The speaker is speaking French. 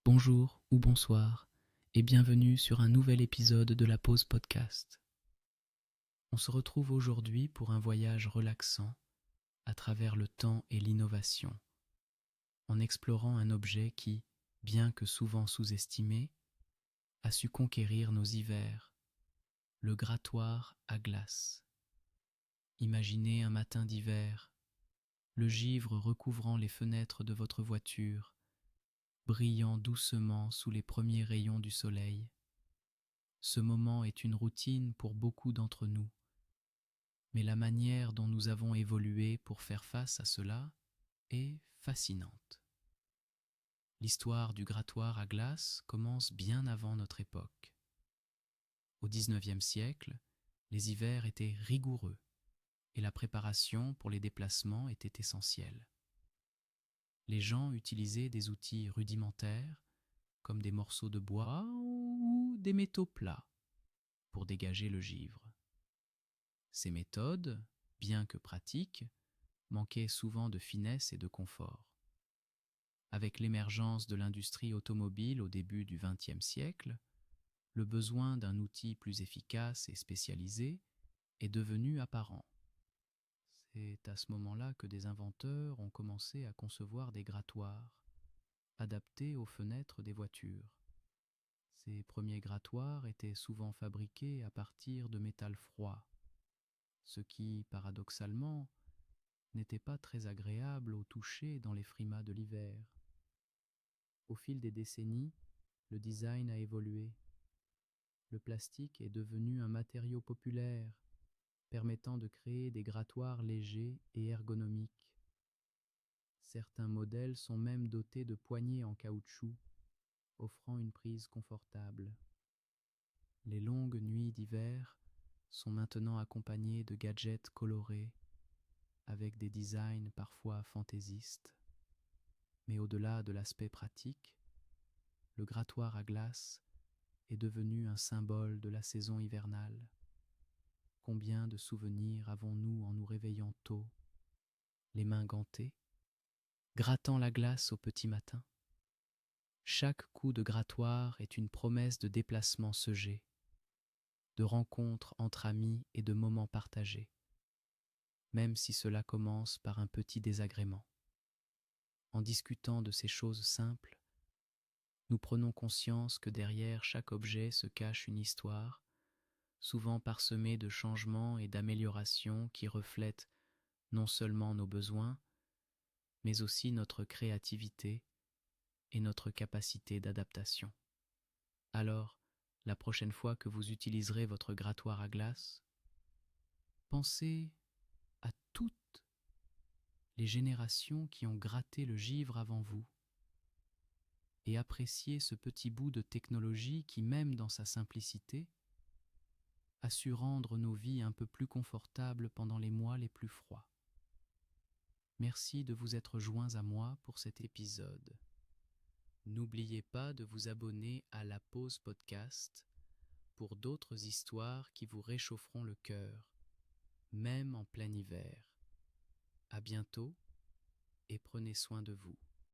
Bonjour ou bonsoir et bienvenue sur un nouvel épisode de la Pause Podcast. On se retrouve aujourd'hui pour un voyage relaxant à travers le temps et l'innovation, en explorant un objet qui, bien que souvent sous-estimé, a su conquérir nos hivers, le grattoir à glace. Imaginez un matin d'hiver, le givre recouvrant les fenêtres de votre voiture, brillant doucement sous les premiers rayons du soleil. Ce moment est une routine pour beaucoup d'entre nous, mais la manière dont nous avons évolué pour faire face à cela est fascinante. L'histoire du grattoir à glace commence bien avant notre époque. Au XIXe siècle, les hivers étaient rigoureux et la préparation pour les déplacements était essentielle. Les gens utilisaient des outils rudimentaires comme des morceaux de bois ou des métaux plats pour dégager le givre. Ces méthodes, bien que pratiques, manquaient souvent de finesse et de confort. Avec l'émergence de l'industrie automobile au début du XXe siècle, le besoin d'un outil plus efficace et spécialisé est devenu apparent. C'est à ce moment-là que des inventeurs ont commencé à concevoir des grattoirs, adaptés aux fenêtres des voitures. Ces premiers grattoirs étaient souvent fabriqués à partir de métal froid, ce qui, paradoxalement, n'était pas très agréable au toucher dans les frimas de l'hiver. Au fil des décennies, le design a évolué. Le plastique est devenu un matériau populaire, permettant de créer des grattoirs légers et ergonomiques. Certains modèles sont même dotés de poignées en caoutchouc, offrant une prise confortable. Les longues nuits d'hiver sont maintenant accompagnées de gadgets colorés, avec des designs parfois fantaisistes. Mais au-delà de l'aspect pratique, le grattoir à glace est devenu un symbole de la saison hivernale. Combien de souvenirs avons-nous en nous réveillant tôt, les mains gantées, grattant la glace au petit matin? Chaque coup de grattoir est une promesse de déplacement seugé, de rencontres entre amis et de moments partagés, même si cela commence par un petit désagrément. En discutant de ces choses simples, nous prenons conscience que derrière chaque objet se cache une histoire, souvent parsemée de changements et d'améliorations qui reflètent non seulement nos besoins, mais aussi notre créativité et notre capacité d'adaptation. Alors, la prochaine fois que vous utiliserez votre grattoir à glace, pensez à toutes les générations qui ont gratté le givre avant vous et appréciez ce petit bout de technologie qui, même dans sa simplicité, a su rendre nos vies un peu plus confortables pendant les mois les plus froids. Merci de vous être joints à moi pour cet épisode. N'oubliez pas de vous abonner à la Pause Podcast pour d'autres histoires qui vous réchaufferont le cœur, même en plein hiver. À bientôt et prenez soin de vous.